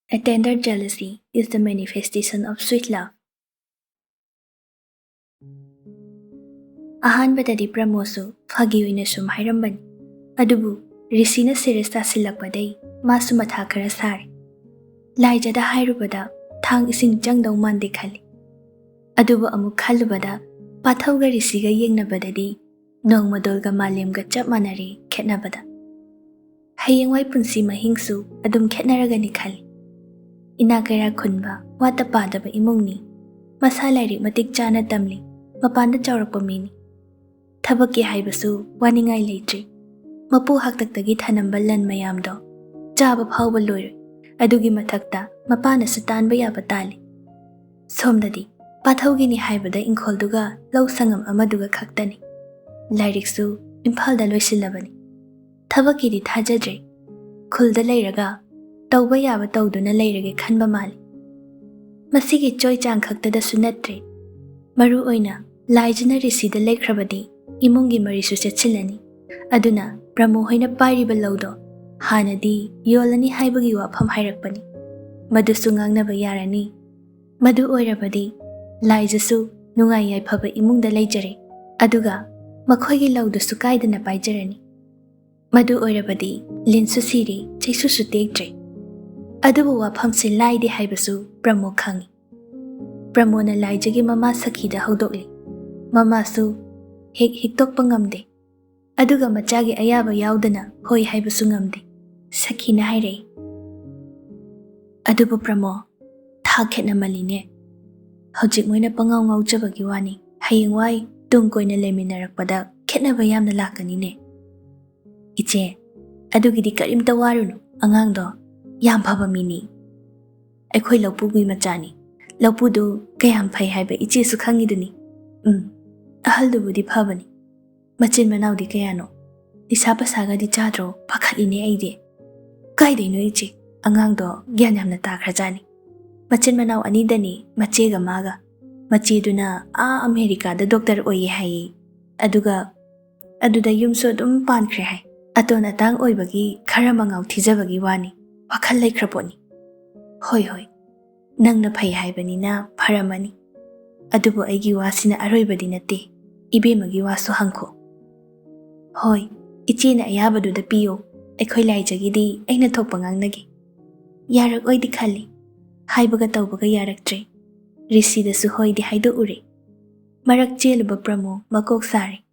A tender jealousy is the manifestation of sweet love. Ahanbadadi Pramosu phagi oina sum hairambani. Adubu Risina serious tasilakpadai masu matha khara sari. Laijada hairubada thang ising jangdau mande khali. Adubu amuk khalubada pathauga risiga yengnabadadi nongmadolga malemga chap manari khetnabada. Hayengwai punsi mahingsu adum khetnaragani khali. Inakara khunba wata padaba imungni masa lairik matik chana tamli mapanda chawrakpa mini. Thabaki haibasu waningai leitri. Mapu haktaktagi thanamba lan mayamdo chaba phawba loire adugi mathakta mapana sutanba yaba tali. Somdadi pathawgini haibada inkolduga law sangam amaduga khaktani. Lairiksu imphalda loisilabani. Thabakidi thajadre khulda leiraga tauba yaba tauduna leirage khanba mali. Masigi choi chang khaktada sunatre. Maru oina laijana risida leikhrabadi imungi marisu setsilani. Aduna Brahmo hoina pairiba laudo hanadi yolani haibagi wafam hairakpani. Madu sungangnaba yarani. Madu oirabadi laijasu nungai yaifaba imungda leijare. Aduga makhoigi laudo sukaidana paijarani. Madu oirabadi linsu siri chaisusu tektre. Adubu wafamse laide haibasu Brahmo khangi. Brahmo na laijagi mama sakhida haudokli. Mama su hek hiktokpa ngamde. Aduga machagi ayaba yaudana hoi haibasu ngamde. Sakhina hairei. Adubu Brahmo tha khetna maline. Hojik moina pangau ngaujabagi wani hayengwai tungkoina leminarakpada khetnaba yamna lakanine. Iche adugidi karimta warunu angangdo yam phaba mini. Aikhoi lopugui machani. Lopudu kayam phai haiba iche su khangiduni. Ahaldubudi phabani. Machin manaudi kayano. Disapa saga di chadro pakhaline aide. Kaideno iche angangdo gyan yamna takrajani. Machin manau anidani machega maga. Macheduna America da doctor oye hai. Aduda yumso dum pankre hai. Atona tang oibagi kharamangau thijabagi wani. Wakhal laikhraponi. Hoi. Nangna phai haibani na pharamani. Adubu aigi wasina aroibadi nate. Ibemagi wasu hangko. Hoi, ichina ayabadu da piyo. Aikhoi laijagidi aina thokpa ngangnagi. Yarak oidi khali. Haibaga taubaga yaraktre. Risida su hoi di haido ure. Marak jeluba Brahmo makok sari.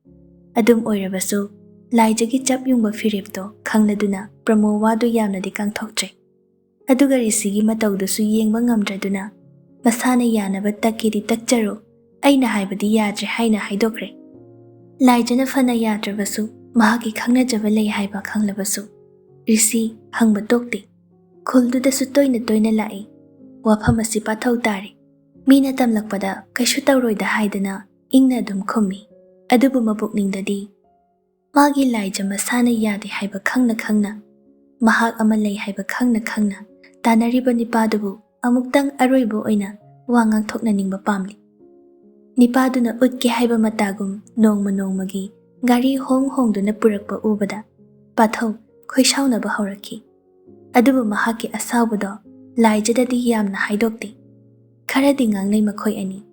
Adum oirabasu laijagi chap yungba firipto khangladuna Brahmo wadu yamna di kang thoktre. Aduga risigi mataudasu yengba ngamdraduna masana yanaba takidi takcharo aina haibadi yadre haina haidokre. Laijana fana yadrabasu mahaki khangnajaba lei haiba khanglabasu risi hangba tokte. Khuldudasu toina lai wafam asi pathau tare. Mina tamlakpada kaishu tauroida haidana ingna dum khumi. Adubu mapukningdadi magi laija masana yade haiba khangna mahak ama lei haiba khangna tanariba nipadubu amuktang aroibo oina wangang thokna ningba pamli. Nipaduna utke haiba matagum nongmagi gari hongduna purakpa ubada pathau khoisaunaba hauraki. Adubu mahaki asawbado laijadadi yamna haidokte. Kharadi ngangnai makhoi ani.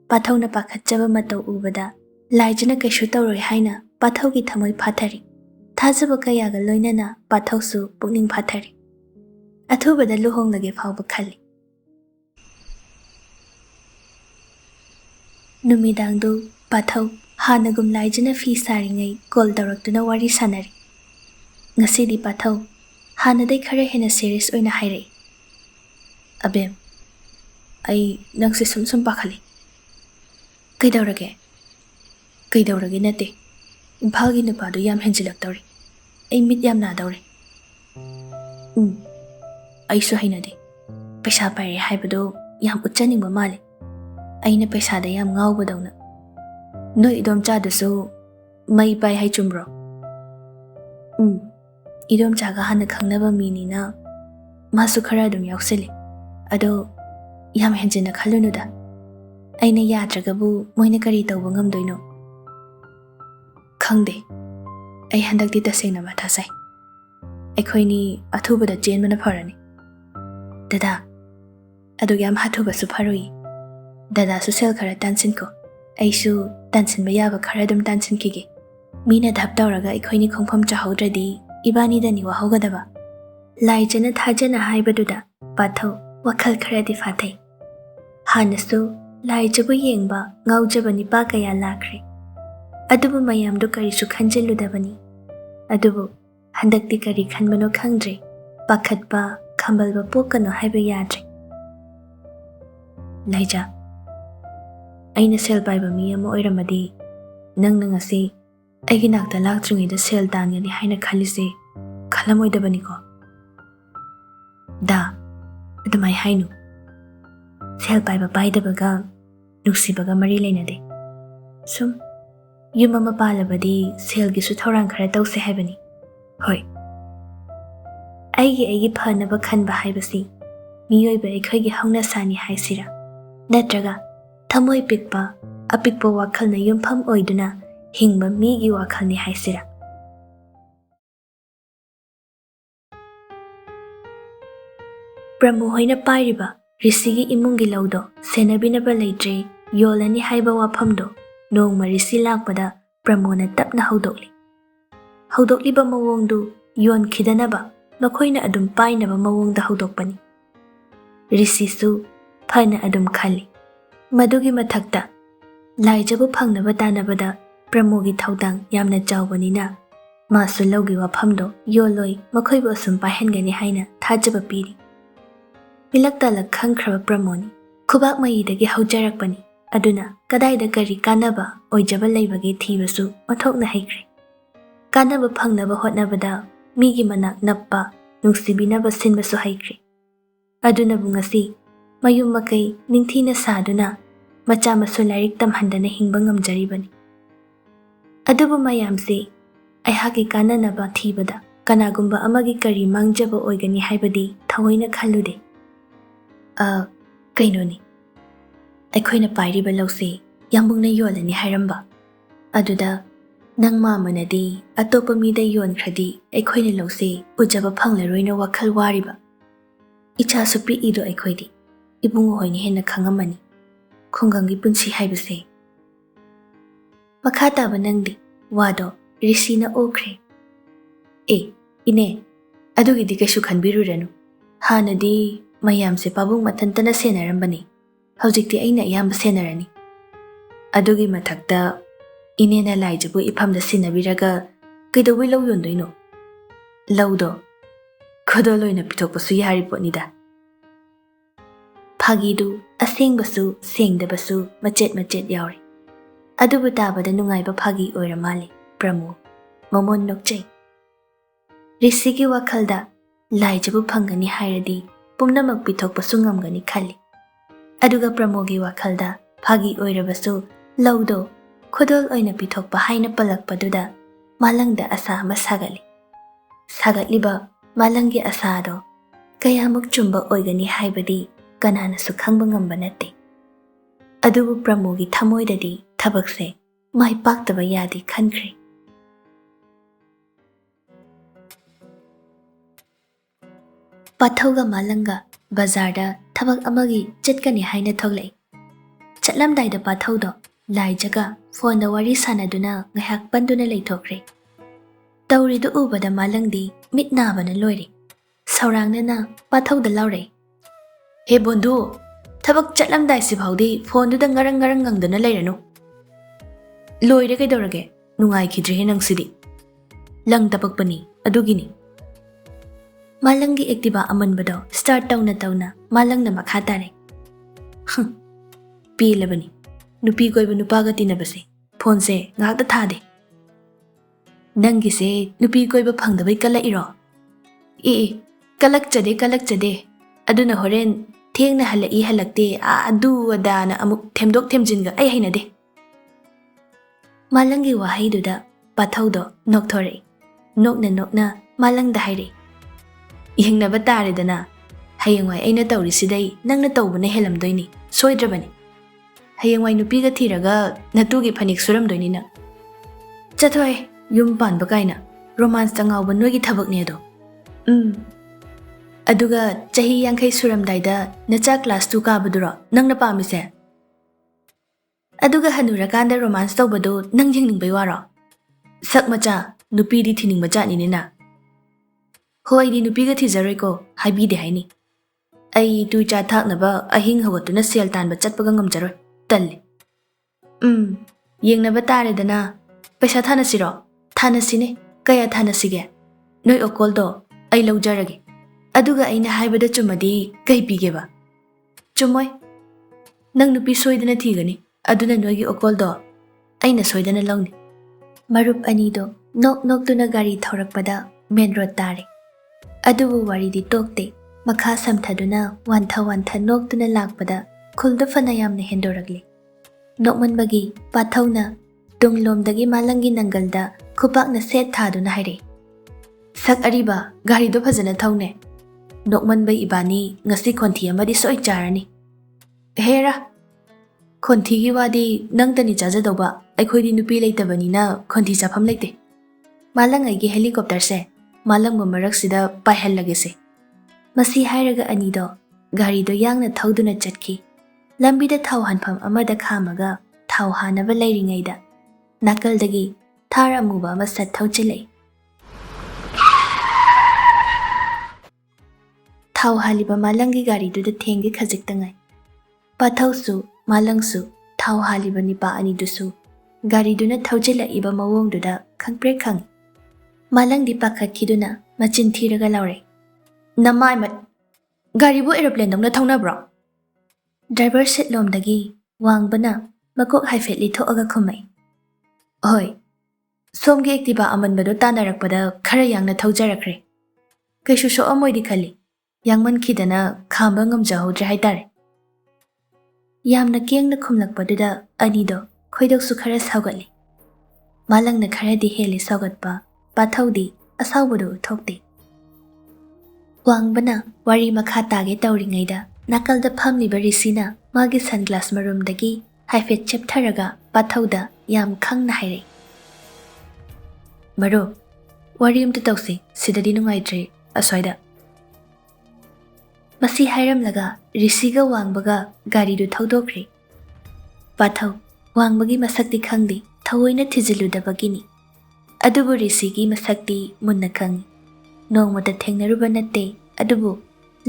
Pathauna pakhatjaba matau ubada laijana kaishu tauroi haina pathaugi thamoi phathari. Thajaba kayaga loinana pathausu pukning phathari. Athubada luhonglage phawba khali. Numidangdu pathau hanagum laijana fi saringai kol tawraktuna wari sanari. Ngasidi pathau hanadai khara hena serious oina hairei. Abem ai nangse sum pakhali. Kaidawrage nate. Imphalgi nupadu yam henjilaktauri. Ai mit yam nadawre. Aisu hainade. Paisa paire haibado yam utchaningba male. Aina paisada yam ngaubadawna. Noi idom chadasu mai pai hai chumbro. Idom chaga hana khangnaba minina masu khara dum yausile. Ado yam henjina khalunuda. Aina yadragabu moina kari tawba ngamdoino. Khangde. Ai handakti tasengna matha sai. Aikhoi ni athubada chenbana pharani. Dada, adug yam hatubas farui. Dada su sel khara tansin ko. Aisu tansin bayaba khara dum tansin kige. Mina dhap dauraga ikhoini khongpham chahodradi ibani dani wahogadaba. Lai jana thajana haibaduda pathau wakhal khara di fathai. Hanasu lai jabu yengba ngaujaba nipa kaya lakhre. Adubu mayamdu karisu khanjiludabani. Adubu handakti kari khanbano khangdre. Pakhatba khambalba pokano haiba yadre. Laija, aina sel paiba mi ama oiramadi nang ngasi aigi nakta laktringaida sel tangani haina khalise khalamoidabani ko. Da, adumai hainu. Sel paiba paidabaga nuksibaga mari leinade. Sum yum ama palabadi selgi su thorang khara tause haibani. Hoi. Aigi phanaba khanba haibasi miyoiba ekhoigi hauna sani haisira. Natraga thamoi pikpa apikpa wakhalna yumpham oiduna hingba migi wakhalni haisira. Brahmo hoina pairiba risigi imungi laudo senabinaba leitre yolani haiba waphamdo nongma risi lakpada Brahmona tapna haudokli. Haudokliba mawongdu yon khidanaba makhoina adum painaba mawongda haudokpani. Risisu phana adum khali. Madugi mathakta laijabu phangnaba tanabada Brahmogi thaudang yamna chawbanina masu laugi waphamdo yoloi makhoiba sum pahengani haina thajaba piri. Milakta la khangkhraba Brahmoni khubak maidagi haujarakpani aduna kadaida kari kanaba oijaba leibagi thibasu mathokna haikre. Kanaba phangnaba hotnabada migi manak nappa nungsibinaba sinbasu haikre. Aduna bungasi mayum makai ningthina saduna macha masu lairik tamhandana hingba ngamjaribani. Adubu mayamse aihagi kananaba thibada kanagumba amagi kari mangjaba oigani haibadi thawaina khalude. Kainoni aikhoina pairiba lause yambungna yolani hairamba. Aduda nang mamanadi atopa mida yon khradi aikhoina lause ujaba phanglaroina wakhal wariba. Icha supi ido aikhoidi ibungo hoini henna khangamani. Khungangi punsi haibase. Makhata banangdi wado risina okre. Ine adugidi kashu khanbiruranu. Hanadi mayamse pabung mathantana senarambani. Haujikti aina iyamba senarani. Adugi mathakta inena laijabu iphamda sinabiraga kaidawi lau yondoino. Laudo khodoloina pitokpasu yaripotnida. Phagidu asengbasu sengdabasu machet yauri. Adubu tabada nungaiba phagi oiramali Brahmo momon nokchai. Risigi wakhalda laijabu phangani hairadi pumnamak pitokpasu ngamgani khali. Aduga Brahmogi wakhalda phagi oirabasu laudo khodol oina pitokpa haina palakpaduda malangda asa ama sagali. Sagatliba malangi asado kayamuk chumba oigani haibadi kanana su khangba ngamba natte. Adubu Brahmogi thamoidadi thabakse mai paktaba yadi khankhre. Pathauga malanga bazarda thabak amagi chetkani haina thoglai. Chatlamdaida pathaudo laijaga phone wari sanaduna ngahak panduna leithokre. Tauridu ubada malangdi mitnabana loire. Saurangna pathauda laure. He bondu thabak chatlamdai sibhaudi phone du ngarang ngangdana leiranu. Loire kaidorage nungai khidri nangsidi. Lang tapakpani adugini. Malangi ektiba amanbado start tauna malangna makhatare. Pilabani nupi goiba nupaga tinabase phone se ngakta thade. Nangi se nupi goiba phangdabai kala iro. Kalak chade aduna horen thengna halai halakte adu adana amuk themdok themjinga ai hainade. Malangi wahaiduda pathaudo nokthore. Nokna malangda haire. Yengnaba taredana hayengwai aina tawrisidai nangna tawbana helamdoini soidrabani. Hayengwai nupiga thiraga natugi phanik suramdoini na. Chathoi yum panba kaina romance tangawba nogi thabakne do. ꯑꯗꯨꯒ ꯆꯍꯤ 50 ꯁꯨꯔꯝꯗꯥꯏꯗ ꯅꯆꯥ class 2 ꯀꯥꯕꯗꯨꯔꯣ ꯅꯪꯅ ꯄꯥꯝꯃꯤꯁꯦ? ꯑꯗꯨꯒ ꯍꯟꯅꯨꯔꯀꯥꯟꯗ romance ꯇꯧꯕꯗꯨ ꯅꯪ ꯌꯦꯡꯅꯤꯡꯕꯩ ꯋꯥꯔꯣ? ꯁꯛ ꯃꯆꯥ ꯅꯨꯄꯤꯗꯤ ꯊꯤꯅꯤꯡꯕ ꯖꯥꯠꯅꯤꯅꯦ꯫ ꯍꯣꯏ ꯑꯩꯗꯤ ꯅꯨꯄꯤꯒ ꯊꯤꯖꯔꯣꯏꯀꯣ ꯍꯥꯏꯕꯤꯗꯦ ꯍꯥꯏꯅꯤ꯫ ꯑꯩ ꯇꯨ ꯆꯥ ꯊꯥꯛꯅꯕ ꯑꯍꯤꯡ ꯍꯧꯒꯠꯇꯨꯅ ꯁꯦꯜ ꯇꯥꯟꯕ ꯆꯠꯄꯒ ꯉꯝꯖꯔꯣꯏ, ꯇꯜꯂꯤ꯫ ꯌꯦꯡꯅꯕ ꯇꯥꯔꯦꯗꯅ꯫ ꯄꯩꯁꯥ ꯊꯥꯅꯁꯤꯔꯣ? ꯊꯥꯅꯁꯤꯅꯦ꯫ ꯀꯌꯥ ꯊꯥꯅꯁꯤꯒꯦ? ꯅꯣꯏ ꯑꯣꯀꯣꯜꯗꯣ ꯑꯩ ꯂꯧꯖꯔꯒꯦ꯫ ꯑꯗꯨꯒ ꯑꯩꯅ ꯍꯥꯏꯕꯗ ꯆꯨꯝꯃꯗꯤ ꯀꯩ ꯄꯤꯒꯦꯕ? ꯆꯨꯝꯃꯣꯏ꯫ ꯅꯪ ꯅꯨꯄꯤ ꯁꯣꯏꯗꯅ ꯊꯤꯒꯅꯤ, ꯑꯗꯨꯅ ꯅꯣꯏꯒꯤ ꯑꯣꯀꯣꯜꯗꯣ ꯑꯩꯅ ꯁꯣꯏꯗꯅ ꯂꯧꯅꯤ꯫ ꯃꯔꯨꯞ ꯑꯅꯤꯗꯣ ꯅꯣꯛ ꯅꯣꯛꯇꯨꯅ ꯒꯥꯔꯤ ꯊꯧꯔꯛꯄꯗ ꯃꯦꯟ ꯔꯣꯗ ꯇꯥꯔꯦ꯫ ꯑꯗꯨꯕꯨ ꯋꯥꯔꯤꯗꯤ ꯇꯣꯛꯇꯦ꯫ ꯃꯈꯥ ꯁꯝꯊꯗꯨꯅ ꯋꯥꯟꯊ ꯋꯥꯟꯊ ꯅꯣꯛꯇꯨꯅ ꯂꯥꯛꯄꯗ ꯈꯨꯜꯗꯨ ꯐꯅ ꯌꯥꯝꯅ ꯍꯦꯟꯗꯣꯔꯛꯂꯤ꯫ ꯅꯣꯛꯃꯟꯕꯒꯤ ꯄꯥꯊꯧꯅ ꯇꯨꯡꯂꯣꯝꯗꯒꯤ ꯃꯥꯂꯪꯒꯤ ꯅꯪꯒꯜꯗ ꯈꯨꯄꯥꯛꯅ ꯁꯦꯠ ꯊꯥꯗꯨꯅ ꯍꯥꯏꯔꯛꯏ, ꯁꯛ ꯑꯔꯤꯕ, ꯒꯥꯔꯤꯗꯣ ꯐꯖꯅ ꯊꯧꯅꯦ꯫ ꯅꯣꯛꯃꯟꯕ ꯏꯕꯥꯅꯤ ꯉꯁꯤ ꯈꯣꯟꯊꯤ ꯑꯃꯗꯤ ꯁꯣꯏ ꯆꯥꯔꯅꯤ꯫ ꯍꯦꯔꯥ, ꯈꯣꯟꯊꯤꯒꯤ ꯋꯥꯗꯤ ꯅꯪꯇꯅꯤ ꯆꯥꯖꯗꯧꯕ, ꯑꯩꯈꯣꯏꯗꯤ ꯅꯨꯄꯤ ꯂꯩꯇꯕꯅꯤꯅ ꯈꯣꯟꯊꯤ ꯆꯥꯐꯝ ꯂꯩꯇꯦ꯫ ꯃꯥꯂꯪ ꯑꯩꯒꯤ ꯍꯦꯂꯤꯀꯣꯞꯇꯔꯁꯦ ꯃꯥꯂꯪꯕ ꯃꯔꯛꯁꯤꯗ ꯄꯥꯏꯍꯜꯂꯒꯦꯁꯦ꯫ ꯃꯁꯤ ꯍꯥꯏꯔꯒ ꯑꯅꯤꯗꯣ ꯒꯥꯔꯤꯗꯣ ꯌꯥꯡꯅ ꯊꯧꯗꯨꯅ ꯆꯠꯈꯤ꯫ ꯂꯝꯕꯤꯗ ꯊꯥꯎ ꯍꯥꯟꯐꯝ ꯑꯃꯗ ꯈꯥꯝꯃꯒ ꯊꯥꯎ ꯍꯥꯟꯅꯕ ꯂꯩꯔꯤꯉꯩꯗ ꯅꯥꯀꯜꯗꯒꯤ ꯊꯥꯔ ꯑꯃꯨꯕ ꯑꯃ ꯁꯠ ꯊꯧꯆꯤꯜꯂꯛꯏ꯫ ꯊꯥꯎ ꯍꯥꯜꯂꯤꯕ ꯃꯥꯂꯪꯒꯤ ꯒꯥꯔꯤꯗꯨꯗ ꯊꯦꯡꯒꯦ ꯈꯖꯤꯛꯇ ꯉꯥꯏ꯫ ꯄꯥꯊꯧꯁꯨ ꯃꯥꯂꯪꯁꯨ ꯊꯥꯎ ꯍꯥꯜꯂꯤꯕ ꯅꯤꯄꯥ ꯑꯅꯤꯗꯨꯁꯨ ꯒꯥꯔꯤꯗꯨꯅ ꯊꯧꯖꯤꯜꯂꯛꯏꯕ ꯃꯑꯣꯡꯗꯨꯗ ꯈꯪꯄ꯭ꯔꯦꯛ ꯈꯪꯏ꯫ ꯃꯥꯂꯪꯗꯤ ꯄꯥꯈꯠꯈꯤꯗꯨꯅ ꯃꯆꯤꯟ ꯊꯤꯔꯒ ꯂꯥꯎꯔꯛꯏ, ꯅꯃꯥꯏꯃꯠ, ꯒꯥꯔꯤꯕꯨ ꯑꯦꯔꯣꯄ꯭ꯂꯦꯟꯗꯧꯅ ꯊꯧꯅꯕ꯭ꯔꯣ? ꯗ꯭ꯔꯥꯏꯚꯔ ꯁꯤꯠꯂꯣꯝꯗꯒꯤ ꯋꯥꯡꯕꯅ ꯃꯀꯣꯛ ꯍꯥꯏꯐꯦꯠ ꯂꯤꯊꯣꯛꯑꯒ ꯈꯨꯝꯃꯛꯏ, ꯍꯣꯏ, ꯁꯣꯝꯒꯤ ꯑꯦꯛꯇꯤꯚꯥ ꯑꯃꯟꯕꯗꯣ ꯇꯥꯟꯅꯔꯛꯄꯗ ꯈꯔ ꯌꯥꯡꯅ ꯊꯧꯖꯔꯛꯈ꯭ꯔꯦ꯫ ꯀꯩꯁꯨ ꯁꯣꯛꯑꯝꯃꯣꯏꯗꯤ ꯈꯜꯂꯤ, ꯌꯥꯡꯃꯟꯈꯤꯗꯅ ꯈꯥꯝꯕ ꯉꯝꯖꯍꯧꯗ꯭ꯔꯦ ꯍꯥꯏꯇꯥꯔꯦ꯫ ꯌꯥꯝꯅ ꯀꯦꯡꯅ ꯈꯨꯝꯂꯛꯄꯗꯨꯗ ꯑꯅꯤꯗꯣ ꯈꯣꯏꯗꯧꯁꯨ ꯈꯔ ꯁꯥꯎꯒꯠꯂꯤ꯫ ꯃꯥꯂꯪꯅ ꯈꯔꯗꯤ ꯍꯦꯜꯂꯤ ꯁꯥꯎꯒꯠꯄ, ꯄꯥꯊꯧꯗꯤ ꯑꯁꯥꯎꯕꯗꯨ ꯎꯠꯊꯣꯛꯇꯦ꯫ ꯋꯥꯡꯕꯅ ꯋꯥꯔꯤ ꯃꯈꯥ ꯇꯥꯒꯦ ꯇꯧꯔꯤꯉꯩꯗ ꯅꯥꯀꯜꯗ ꯐꯝꯂꯤꯕ ꯔꯤꯁꯤꯅ ꯃꯥꯒꯤ ꯁꯟꯒ꯭ꯂꯥꯁ ꯃꯔꯨꯝꯗꯒꯤ ꯍꯥꯏꯐꯦꯠ ꯆꯦꯞꯊꯔꯒ ꯄꯥꯊꯧꯗ ꯌꯥꯝ ꯈꯪꯅ ꯍꯥꯏꯔꯛꯏ, ꯃꯔꯨꯞ, ꯋꯥꯔꯤ ꯑꯝꯇ ꯇꯧꯁꯤ, ꯁꯤꯗꯗꯤ ꯅꯨꯡꯉꯥꯏꯇ꯭ꯔꯦ, ꯑꯁ꯭ꯋꯥꯏꯗ꯫ ꯃꯁꯤ ꯍꯥꯏꯔꯝꯂꯒ ꯔꯤꯁꯤꯒ ꯋꯥꯡꯕꯒ ꯒꯥꯔꯤꯗꯨ ꯊꯧꯗꯣꯛꯈ꯭ꯔꯦ꯫ ꯄꯥꯊꯧ ꯋꯥꯡꯕꯒꯤ ꯃꯁꯛꯇꯤ ꯈꯪꯗꯦ, ꯊꯑꯣꯏꯅ ꯊꯤꯖꯤꯜꯂꯨꯗꯕꯒꯤꯅꯤ꯫ ꯑꯗꯨꯕꯨ ꯔꯤꯁꯤꯒꯤ ꯃꯁꯛꯇꯤ ꯃꯨꯟꯅ ꯈꯪꯏ꯫ ꯅꯣꯡꯃꯇ ꯊꯦꯡꯅꯔꯨꯕ ꯅꯠꯇꯦ, ꯑꯗꯨꯕꯨ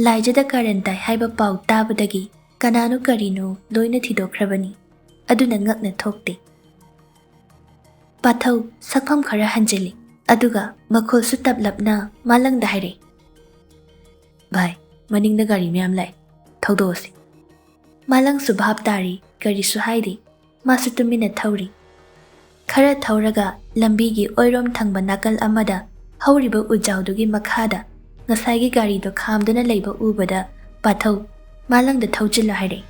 ꯂꯥꯏꯖꯗ ꯀꯥꯔꯟ ꯇꯥꯏ ꯍꯥꯏꯕ ꯄꯥꯎ ꯇꯥꯕꯗꯒꯤ ꯀꯅꯥꯅꯣ ꯀꯔꯤꯅꯣ ꯂꯣꯏꯅ ꯊꯤꯗꯣꯛꯈ꯭ꯔꯕꯅꯤ, ꯑꯗꯨꯅ ꯉꯛꯅ ꯊꯣꯛꯇꯦ꯫ ꯄꯥꯊꯧ ꯁꯛꯐꯝ ꯈꯔ ꯍꯟꯖꯤꯜꯂꯤ, ꯑꯗꯨꯒ ꯃꯈꯣꯜꯁꯨ ꯇꯞꯂꯞꯅ ꯃꯥꯂꯪꯗ ꯍꯥꯏꯔꯛꯏ, ꯚꯥꯏ, ꯃꯅꯤꯡꯗ ꯒꯥꯔꯤ ꯃꯌꯥꯝ ꯂꯥꯛꯏ, ꯊꯧꯗꯣꯛꯑꯁꯤ꯫ ꯃꯥꯂꯪꯁꯨ ꯚꯥꯞ ꯇꯥꯔꯤ, ꯀꯔꯤꯁꯨ ꯍꯥꯏꯗꯦ, ꯃꯥꯁꯨ ꯇꯨꯃꯤꯟꯅ ꯊꯧꯔꯤ꯫ ꯈꯔ ꯊꯧꯔꯒ ꯂꯝꯕꯤꯒꯤ ꯑꯣꯏꯔꯣꯝ ꯊꯪꯕ ꯅꯥꯀꯜ ꯑꯃꯗ ꯍꯧꯔꯤꯕ ꯎꯖꯥꯎꯗꯨꯒꯤ ꯃꯈꯥꯗ ꯉꯁꯥꯏꯒꯤ ꯒꯥꯔꯤꯗꯣ ꯈꯥꯝꯗꯨꯅ ꯂꯩꯕ ꯎꯕꯗ ꯄꯥꯊꯧ ꯃꯥꯂꯪꯗ ꯊꯧꯖꯤꯜꯂꯣ ꯍꯥꯏꯔꯛꯏ꯫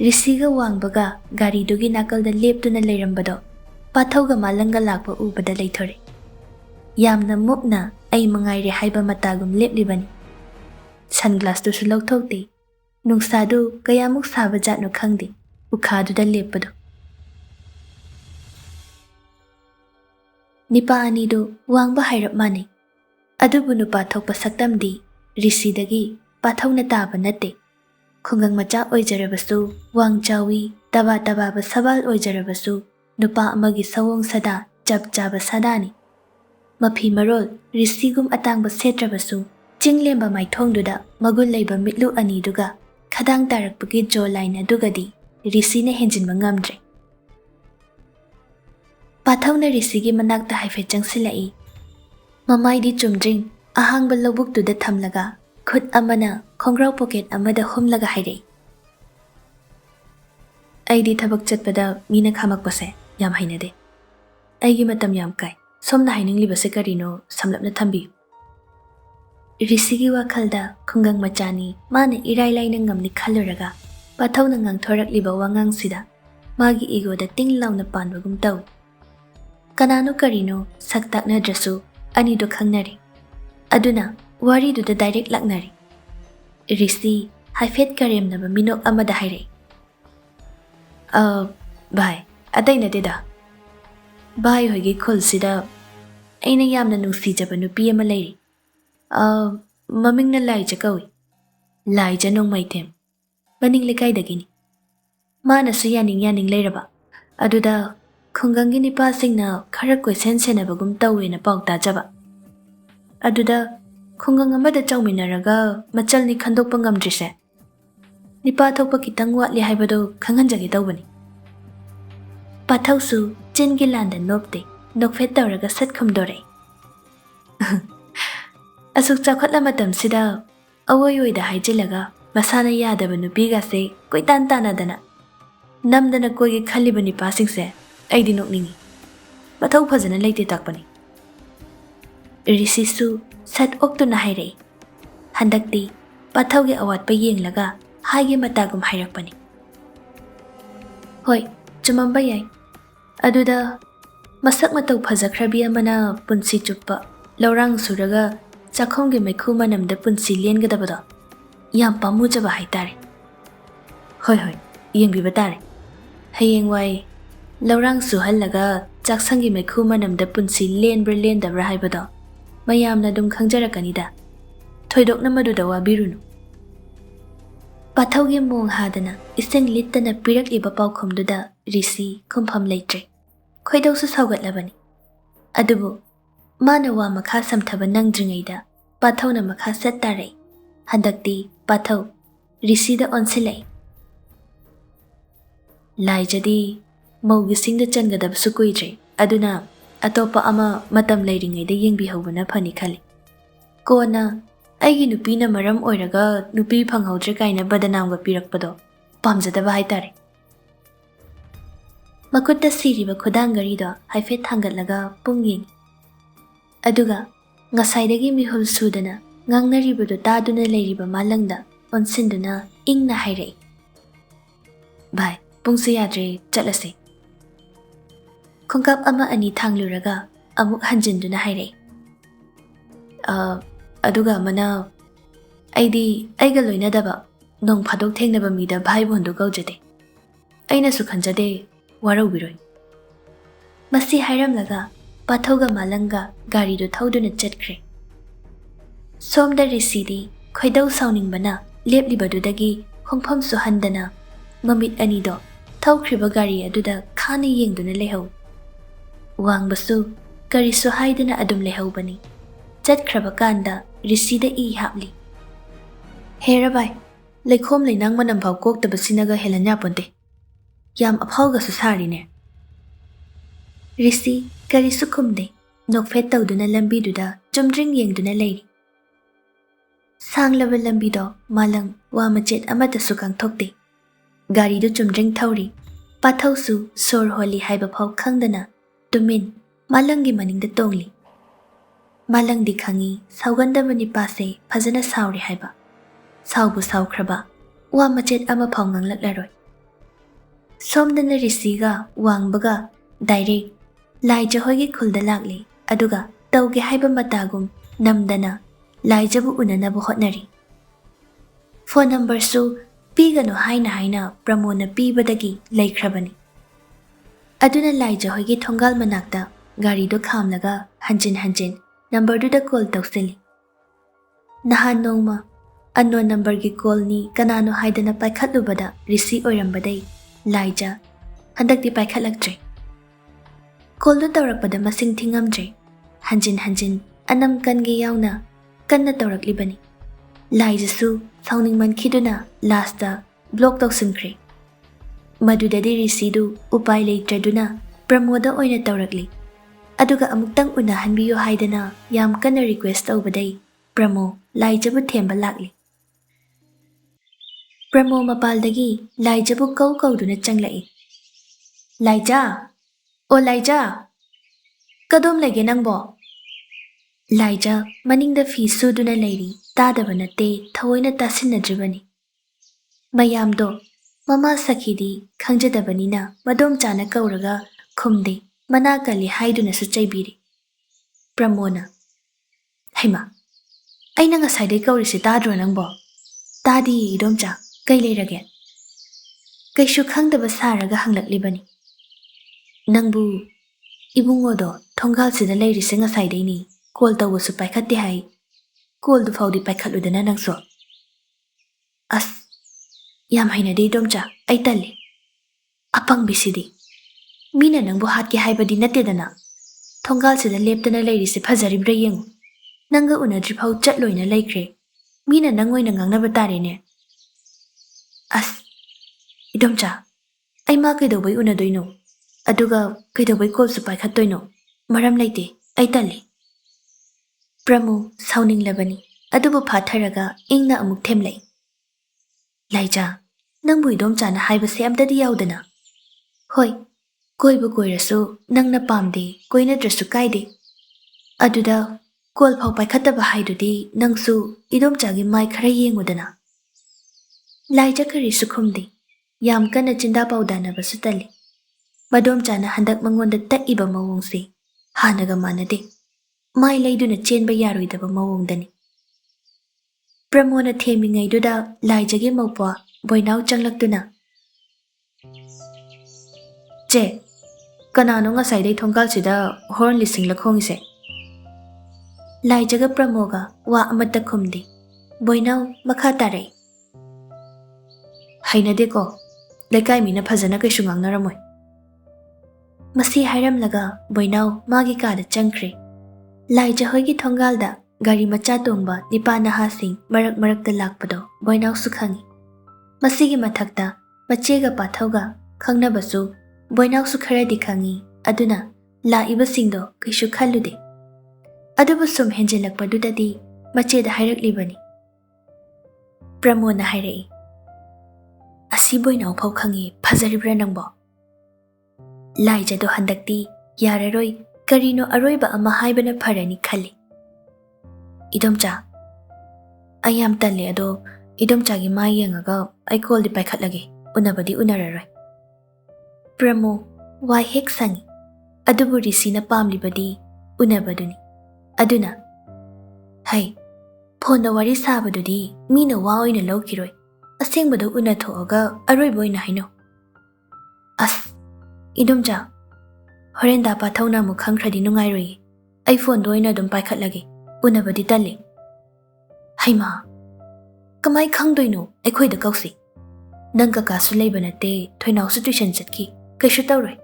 ꯔꯤꯁꯤꯒ ꯋꯥꯡꯕꯒ ꯒꯥꯔꯤꯗꯨꯒꯤ ꯅꯥꯀꯜꯗ ꯂꯦꯞꯇꯨꯅ ꯂꯩꯔꯝꯕꯗꯣ ꯄꯥꯊꯧꯒ ꯃꯥꯂꯪꯒ ꯂꯥꯛꯄ ꯎꯕꯗ ꯂꯩꯊꯣꯔꯛꯏ꯫ ꯌꯥꯝꯅ ꯃꯨꯛꯅ ꯑꯩ ꯃꯉꯥꯏꯔꯦ ꯍꯥꯏꯕ ꯃꯇꯥꯒꯨꯝ ꯂꯦꯞꯂꯤꯕꯅꯤ꯫ ꯁꯟꯒ꯭ꯂꯥꯁꯇꯨꯁꯨ ꯂꯧꯊꯣꯛꯇꯦ꯫ ꯅꯨꯡꯁꯥꯗꯨ ꯀꯌꯥꯃꯨꯛ ꯁꯥꯕ ꯖꯥꯠꯅꯣ ꯈꯪꯗꯦ, ꯎꯈꯥꯗꯨꯗ ꯂꯦꯞꯄꯗꯣ꯫ ꯅꯤꯄꯥ ꯑꯅꯤꯗꯨ ꯋꯥꯡꯕ ꯍꯥꯏꯔꯞ ꯃꯥꯟꯅꯩ, ꯑꯗꯨꯕꯨ ꯅꯨꯄꯥ ꯊꯣꯛꯄ ꯁꯛꯇꯝꯗꯤ ꯔꯤꯁꯤꯗꯒꯤ ꯄꯥꯊꯧꯅ ꯇꯥꯕ ꯅꯠꯇꯦ꯫ ꯈꯨꯡꯒꯪ ꯃꯆꯥ ꯑꯣꯏꯖꯔꯕꯁꯨ, ꯋꯥꯡ ꯆꯥꯎꯏ, ꯇꯕꯥ ꯇꯕꯥꯕ ꯁꯕꯥꯜ ꯑꯣꯏꯖꯔꯕꯁꯨ ꯅꯨꯄꯥ ꯑꯃꯒꯤ ꯁꯑꯣꯡ ꯁꯥꯗꯥ ꯆꯞ ꯆꯥꯕ ꯁꯥꯗꯥꯅꯤ꯫ ꯃꯐꯤ ꯃꯔꯣꯜ ꯔꯤꯁꯤꯒꯨꯝ ꯑꯇꯥꯡꯕ ꯁꯦꯠꯇ꯭ꯔꯕꯁꯨ ꯆꯤꯡꯂꯦꯝꯕ ꯃꯥꯏꯊꯣꯡꯗꯨꯗ ꯃꯒꯨꯟ ꯂꯩꯕ ꯃꯤꯠꯂꯨ ꯑꯅꯤꯗꯨꯒ ꯈꯗꯥꯡ ꯇꯥꯔꯛꯄꯒꯤ ꯖꯣ ꯂꯥꯏꯟ ꯑꯗꯨꯒꯗꯤ ꯔꯤꯁꯤꯅ ꯍꯦꯟꯖꯤꯟꯕ ꯉꯝꯗ꯭ꯔꯦ꯫ ꯄꯥꯊꯧꯅ ꯔꯤꯁꯤꯒꯤ ꯃꯅꯥꯛꯇ ꯍꯥꯏꯐꯦꯠ ꯆꯪꯁꯤꯜꯂꯛꯏ꯫ ꯃꯃꯥꯏꯗꯤ ꯆꯨꯝꯗ꯭ꯔꯤꯡ ꯑꯍꯥꯡꯕ ꯂꯧꯕꯨꯛꯇꯨꯗ ꯊꯝꯂꯒ ꯈꯨꯠ ꯑꯃꯅ ꯈꯣꯡꯒ꯭ꯔꯥꯎ ꯄꯣꯀꯦꯠ ꯑꯃꯗ ꯍꯨꯝꯂꯒ ꯍꯥꯏꯔꯛꯏ, ꯑꯩꯗꯤ ꯊꯕꯛ ꯆꯠꯄꯗ ꯃꯤꯅ ꯈꯥꯝꯃꯛꯄꯁꯦ ꯌꯥꯝ ꯍꯩꯅꯗꯦ꯫ ꯑꯩꯒꯤ ꯃꯇꯝ ꯌꯥꯝ ꯀꯥꯏ, ꯁꯣꯝꯅ ꯍꯥꯏꯅꯤꯡꯂꯤꯕꯁꯦ ꯀꯔꯤꯅꯣ ꯁꯝꯂꯞꯅ ꯊꯝꯕꯤꯌꯨ꯫ ꯔꯤꯁꯤꯒꯤ ꯋꯥꯈꯜꯗ ꯈꯨꯡꯒꯪ ꯃꯆꯥꯅꯤ ꯃꯥꯅ ꯏꯔꯥꯏ ꯂꯥꯏꯅ ꯉꯝꯅꯤ ꯈꯜꯂꯨꯔꯒ ꯄꯥꯊꯧꯅ ꯉꯥꯡꯊꯣꯔꯛꯂꯤꯕ ꯋꯥꯉꯥꯡꯁꯤꯗ ꯃꯥꯒꯤ ꯏꯒꯣꯗ ꯇꯤꯡ ꯂꯥꯎꯅ ꯄꯥꯟꯕꯒꯨꯝ ꯇꯧꯏ꯫ ꯀꯅꯥꯅꯣ ꯀꯔꯤꯅꯣ ꯁꯛ ꯇꯥꯛꯅꯗ꯭ꯔꯁꯨ ꯑꯅꯤꯗꯣ ꯈꯪꯅꯔꯤ, ꯑꯗꯨꯅ ꯋꯥꯔꯤꯗꯨꯗ ꯗꯥꯏꯔꯦꯛ ꯂꯥꯛꯅꯔꯤ꯫ ꯔꯤꯁꯤ ꯍꯥꯏꯐꯦꯠ ꯀꯔꯦꯝꯅꯕ ꯃꯤꯅꯣꯛ ꯑꯃꯗ ꯍꯥꯏꯔꯛꯏ, ꯚꯥꯏ, ꯑꯇꯩ ꯅꯠꯇꯦꯗ, ꯚꯥꯏ ꯍꯣꯏꯒꯤ ꯈꯨꯜꯁꯤꯗ ꯑꯩꯅ ꯌꯥꯝꯅ ꯅꯨꯡꯁꯤꯖꯕ ꯅꯨꯄꯤ ꯑꯃ ꯂꯩꯔꯤ꯫ Mamingna Laija kawi. Laija Nongmaithem. Maning lekaidagini. Manasu yaning lairaba. Aduda khungangi nipasingna khara question senabagum tawena paw tajaba. Aduda khungang amada chawminaraga machalni khandokpa ngamdrise. Nipa thokpa kitang watli haibado khanganjagi tawbani. Pathausu chingi landa nopte nokfet tawraga sat khumdore. Asuk chakhatla matamsida awoyoida haijilaga masana yadaba nupiga se koitan tanadana. Namdana koigi khaliba nipasingse aidi nokningi. Mathau phajana leite takpani. Risisu sat oktuna hairei. Handakti pathaugi awatpa yenglaga haige matagum hairakpani. Hoi, chumamba yai. Aduda masak matau phajakhrabi amana punsi chuppa laurang suraga chakhomgi maikhu manamda punsi lengadabado yam pamujaba haitare. Hoi, yengbiba tare. Hayengwai laurang suhallaga chaksangi maikhu manamda punsi lenbra lendabra haibado mayamna dum khangjarakanida. Thoidokna maduda wabirunu. Pathaugi mong hadana iseng littana pirakliba paukhomduda risi khumpham leitre. Khoidausu saugatlabani. Adubu mana wa makha samthaba nangdringaida pathauna makha settare. Handakti pathau risida onsilai. Laijadi maugi singda changadabsu kuidre. Aduna atopa ama matam leiringaida yengbihawbana phani khali. Kona aigi nupina maram oiraga nupi phanghaudre kaina badanamga pirakpado pamjadaba haitare. Makutta siriba khudangarido haifet thangatlaga pung yengi. Aduga ngasaidagi mihul sudana ngangnaribado taduna leiriba malangda onsinduna ingna hairei. Bye, pungse yadre chatlase. Khongkap ama ani thangluraga amuk hanjinduna hairei. Aduga mana aiga loinadaba nong phadok thengnaba mida bhai bondu gaujade. Aina su khanjade warau-biroi. Masi hairamlaga pathauga malanga garido thauduna chatkre. Somda risidi khoidau sauningbana leplibadudagi khongpham su handana mamit anido thaukhriba gari aduda khana yengduna lehau. Wangbasu karisu haidana adum lehaubani. Chatkraba kanda risida I hapli. Herabai, leikhom leinang manambhaw koktabasinaga helanya ponte. Yam aphawga su sarine. Risi karisu khumde nokfet tawduna lambiduda chumdring yengduna leiri. Sanglaba lambido malang wa machet amata su kangthokte. Garidu chumdring thawri. Pathausu sor holi haiba phaw khangdana tumin malangi maningda tongli. Malang di khangi saugandaba nipase phajana sauri haiba. Saubu saukraba wa machet ama phaw nganglaklaroi. Somdana risiga wangbaga direct Laija hoigi khulda lakli aduga tawge haiba matagum namdana Laijabu unanabu hotnari. Phone number su pigano haina pramona pibadagi laikhrabani. Aduna Laija hoigi thongal manakta garido khamlaga hanjin number duda call tawsili. Nahan nongma unknown number gi call ni kanano haidana paikhatlubada risi oirambadai Laija handakti paikhatlaktre. Call do tawrakpada masing thingamdre. Hanjin anam kangi yauna kanna tawraklibani. Laijasu sauningman khiduna lasta block tawsinkre. Madudadi risidu upai leitraduna pramoda oina tawrakli. Aduga amuktang unahanbiyo haidana yam kanna request tawbadai Pramo Laijabu themba lakli. Pramo mapaldagi Laijabu kauduna changlai. Laija! O Laija! Kadom lege nangbo? Laija maningda fi suduna leiri tadaba nate thawoina tasinadribani. Mayamdo mama sakhidi khangjadabanina madom chana kauraga khumde manakali haiduna su chaibiri. Pramona Haima aina ngasaidai kaurisi tadro nangbo? Tadi idomcha kai leirage. Kaishu khangdaba saraga hanglaklibani. Nangbu ibungodo thongal sida leirise ngasaidaini call tawsu paikhatte hai. ꯀꯣꯜꯗꯨ ꯐꯥꯎꯗꯤ ꯄꯥꯏꯈꯠꯂꯨꯗꯅ ꯅꯪꯁꯨ. ꯑꯁ, ꯌꯥꯝ ꯍꯩꯅꯗꯦ ꯏꯗꯣꯝꯆꯥ, ꯑꯩ ꯇꯜꯂꯤ. ꯑꯄꯪꯕꯤꯁꯤꯗꯤ. ꯃꯤꯅ ꯅꯪꯕꯨ ꯍꯥꯠꯀꯦ ꯍꯥꯏꯕꯗꯤ ꯅꯠꯇꯦꯗꯅ. ꯊꯣꯡꯒꯥꯜꯁꯤꯗ ꯂꯦꯞꯇꯅ ꯂꯩꯔꯤꯁꯦ ꯐꯖꯔꯤꯕ꯭ꯔꯥ ꯌꯦꯡꯉꯨ. ꯅꯪꯒ ꯎꯅꯗ꯭ꯔꯤꯐꯥꯎ ꯆꯠꯂꯣꯏꯅ ꯂꯩꯈ꯭ꯔꯦ. ꯃꯤꯅ ꯅꯪ ꯑꯣꯏꯅ ꯉꯥꯡꯅꯕ ꯇꯥꯔꯦꯅꯦ. ꯑꯁ, ꯏꯗꯣꯝꯆꯥ, ꯑꯩ ꯃꯥ ꯀꯩꯗꯧꯕꯩ ꯎꯅꯗꯣꯏꯅꯣ? ꯑꯗꯨꯒ ꯀꯩꯗꯧꯕꯩ ꯀꯣꯜꯁꯨ ꯄꯥꯏꯈꯠꯇꯣꯏꯅꯣ? ꯃꯔꯝ ꯂꯩꯇꯦ, ꯑꯩ ꯇꯜꯂꯤ. ꯄ꯭ꯔꯃꯨ ꯁꯥꯎꯅꯤꯡꯂꯕꯅꯤ, ꯑꯗꯨꯕꯨ ꯐꯥꯊꯔꯒ ꯏꯪꯅ ꯑꯃꯨꯛ ꯊꯦꯝꯂꯛꯏ. ꯂꯥꯏꯖꯥ, ꯅꯪꯕꯨ ꯏꯗꯣꯝꯆꯥꯅ ꯍꯥꯏꯕꯁꯦ ꯑꯝꯇꯗꯤ ꯌꯥꯎꯗꯅ. ꯍꯣꯏ, ꯀꯣꯏꯕꯨ ꯀꯣꯏꯔꯁꯨ ꯅꯪꯅ ꯄꯥꯝꯗꯦ, ꯀꯣꯏꯅꯗ꯭ꯔꯁꯨ ꯀꯥꯏꯗꯦ. ꯑꯗꯨꯗ ꯀꯣꯜ ꯐꯥꯎ ꯄꯥꯏꯈꯠꯇꯕ ꯍꯥꯏꯗꯨꯗꯤ ꯅꯪꯁꯨ ꯏꯗꯣꯝꯆꯥꯒꯤ ꯃꯥꯏ ꯈꯔ ꯌꯦꯡꯉꯨꯗꯅ. ꯂꯥꯏꯖꯥ ꯀꯔꯤꯁꯨ ꯈꯨꯝꯗꯦ. ꯌꯥꯝ ꯀꯟꯅ ꯆꯤꯟꯗꯥ ꯄꯥꯎꯗꯥꯅꯕꯁꯨ ꯇꯜꯂꯤ. ꯃꯗꯣꯝꯆꯥꯅ ꯍꯟꯗꯛ ꯃꯉꯣꯟꯗ ꯇꯛꯏꯕ ꯃꯑꯣꯡꯁꯦ ꯍꯥꯟꯅꯒ ꯃꯥꯟꯅꯗꯦ. ꯃꯥꯏ ꯂꯩꯗꯨꯅ ꯆꯦꯟꯕ ꯌꯥꯔꯣꯏꯗꯕ ꯃꯑꯣꯡꯗꯅꯤ. ꯄ꯭ꯔꯃꯣꯅ ꯊꯦꯝꯃꯤꯉꯩꯗꯨꯗ ꯂꯥꯏꯖꯥꯒꯤ ꯃꯧꯄ꯭ꯋꯥ ꯕꯣꯏꯅꯥꯎ ꯆꯪꯂꯛꯇꯨꯅ, ꯆꯦ, ꯀꯅꯥꯅꯣ ꯉꯁꯥꯏꯗꯩ ꯊꯣꯡꯒꯥꯜꯁꯤꯗ ꯍꯣꯔꯟ ꯂꯤꯁꯤꯡꯂ ꯈꯣꯡꯉꯤꯁꯦ? ꯂꯥꯏꯖꯥꯒ ꯄ꯭ꯔꯃꯣꯒ ꯋꯥ ꯑꯃꯠꯇ ꯈꯨꯝꯗꯦ. ꯕꯣꯏꯅꯥꯎ ꯃꯈꯥ ꯇꯥꯔꯛꯏ. ꯍꯩꯅꯗꯦꯀꯣ, ꯂꯩꯀꯥꯏ ꯃꯤꯅ ꯐꯖꯅ ꯀꯩꯁꯨ ꯉꯥꯡꯅꯔꯝꯃꯣꯏ. ꯃꯁꯤ ꯍꯥꯏꯔꯝꯂꯒ ꯕꯣꯏꯅꯥꯎ ꯃꯥꯒꯤ ꯀꯥꯗ ꯆꯪꯈ꯭ꯔꯦ. ꯂꯥꯏꯖꯥ ꯍꯣꯏꯒꯤ ꯊꯣꯡꯒꯥꯜꯗ ꯒꯥꯔꯤ ꯃꯆꯥ ꯇꯣꯡꯕ ꯅꯤꯄꯥ ꯅꯍꯥꯁꯤꯡ ꯃꯔꯛ ꯃꯔꯛꯇ ꯂꯥꯛꯄꯗꯣ ꯕꯣꯏꯅꯥꯎꯁꯨ ꯈꯪꯏ. ꯃꯁꯤꯒꯤ ꯃꯊꯛꯇ ꯃꯆꯦꯒ ꯄꯥꯊꯧꯒ ꯈꯪꯅꯕꯁꯨ ꯕꯣꯏꯅꯥꯎꯁꯨ ꯈꯔꯗꯤ ꯈꯪꯏ. ꯑꯗꯨꯅ ꯂꯥꯛꯏꯕꯁꯤꯡꯗꯣ ꯀꯩꯁꯨ ꯈꯜꯂꯨꯗꯦ. ꯑꯗꯨꯕꯨ ꯁꯨꯝ ꯍꯦꯟꯖꯤꯜꯂꯛꯄꯗꯨꯗꯗꯤ ꯃꯆꯦꯗ ꯍꯥꯏꯔꯛꯂꯤꯕꯅꯤ. ꯄ꯭ꯔꯃꯣꯅ ꯍꯥꯏꯔꯛꯏ. ꯑꯁꯤ ꯕꯣꯏꯅꯥꯎ ꯐꯥꯎ ꯈꯪꯏ, ꯐꯖꯔꯤꯕ꯭ꯔꯥ ꯅꯪꯕꯣ? ꯂꯥꯏꯖꯥꯗꯣ ꯍꯟꯗꯛꯇꯤ ꯌꯥꯔꯔꯣꯏ, ꯀꯔꯤꯅꯣ ꯑꯔꯣꯏꯕ ꯑꯃ ꯍꯥꯏꯕꯅ ꯐꯔꯅꯤ ꯈꯜꯂꯤ. ꯏꯗꯣꯝꯆꯥ, ꯑꯩ ꯌꯥꯝ ꯇꯜꯂꯦ, ꯑꯗꯣ ꯏꯗꯣꯝꯆꯥꯒꯤ ꯃꯥꯏ ꯌꯦꯡꯉꯒ ꯑꯩ ꯀꯣꯜꯗꯤ ꯄꯥꯏꯈꯠꯂꯒꯦ, ꯎꯅꯕꯗꯤ ꯎꯅꯔꯔꯣꯏ. ꯄ꯭ꯔꯃꯣ ꯋꯥ ꯍꯦꯛ ꯁꯪꯏ. ꯑꯗꯨꯕꯨ ꯔꯤꯁꯤꯅ ꯄꯥꯝꯂꯤꯕꯗꯤ ꯎꯅꯕꯗꯨꯅꯤ. ꯑꯗꯨꯅ, ꯍꯩ, ꯐꯣꯟꯗ ꯋꯥꯔꯤ ꯁꯥꯕꯗꯨꯗꯤ ꯃꯤꯅ ꯋꯥ ꯑꯣꯏꯅ ꯂꯧꯈꯤꯔꯣꯏ. ꯑꯁꯦꯡꯕꯗꯣ ꯎꯅꯊꯣꯛꯑꯒ ꯑꯔꯣꯏꯕ ꯑꯣꯏꯅ ꯍꯥꯏꯅꯧ. ꯑꯁ, ꯏꯗꯣꯝꯆꯥ, ꯍꯣꯔꯦꯟꯗꯥ ꯄꯥꯊꯧꯅ ꯑꯃꯨꯛ ꯈꯪꯈ꯭ꯔꯗꯤ ꯅꯨꯡꯉꯥꯏꯔꯣꯏꯌꯦ. ꯑꯩ ꯐꯣꯟꯗꯣ ꯑꯣꯏꯅ ꯑꯗꯨꯝ ꯄꯥꯏꯈꯠꯂꯒꯦ, ꯎꯅꯕꯗꯤ ꯇꯜꯂꯤ. ꯍꯩꯃꯥ, ꯀꯃꯥꯏ ꯈꯪꯗꯣꯏꯅꯣ? ꯑꯩꯈꯣꯏꯗ ꯀꯧꯁꯤ. ꯅꯪ ꯀꯀꯥꯁꯨ ꯂꯩꯕ ꯅꯠꯇꯦ, ꯊꯣꯏꯅꯥꯎꯁꯨ ꯇꯨꯏꯁꯟ ꯆꯠꯈꯤ, ꯀꯩꯁꯨ ꯇꯧꯔꯣꯏ.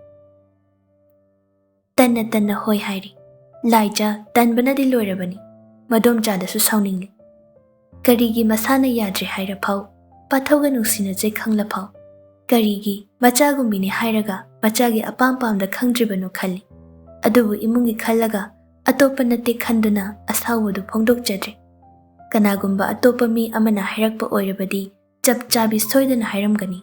ꯇꯟꯅ ꯇꯟꯅ ꯍꯣꯏ ꯍꯥꯏꯔꯤ. ꯂꯥꯏꯖꯥ ꯇꯟꯕꯅꯗꯤ ꯂꯣꯏꯔꯕꯅꯤ. ꯃꯗꯣꯝꯆꯥꯗꯁꯨ ꯁꯥꯎꯅꯤꯡꯂꯤ. ꯀꯔꯤꯒꯤ ꯃꯁꯥꯅ ꯌꯥꯗ꯭ꯔꯦ ꯍꯥꯏꯔꯐꯥꯎ, ꯄꯥꯊꯧꯒ ꯅꯨꯡꯁꯤꯅꯖꯩ ꯈꯪꯂꯐꯥꯎ, ꯀꯔꯤꯒꯤ ꯃꯆꯥꯒꯨꯝꯕꯤꯅꯤ ꯍꯥꯏꯔꯒ ꯃꯆꯥꯒꯤ ꯑꯄꯥꯝ ꯄꯥꯝꯗ ꯈꯪꯗ꯭ꯔꯤꯕꯅꯣ ꯈꯜꯂꯤ. ꯑꯗꯨꯕꯨ ꯏꯃꯨꯡꯒꯤ ꯈꯜꯂꯒ ꯑꯇꯣꯞꯄ ꯅꯠꯇꯦ ꯈꯟꯗꯨꯅ ꯑꯁꯥꯎꯕꯗꯨ ꯐꯣꯡꯗꯣꯛꯆꯗ꯭ꯔꯦ. ꯀꯅꯥꯒꯨꯝꯕ ꯑꯇꯣꯞꯄ ꯃꯤ ꯑꯃꯅ ꯍꯥꯏꯔꯛꯄ ꯑꯣꯏꯔꯕꯗꯤ ꯆꯞ ꯆꯥꯕꯤ ꯁꯣꯏꯗꯅ ꯍꯥꯏꯔꯝꯒꯅꯤ.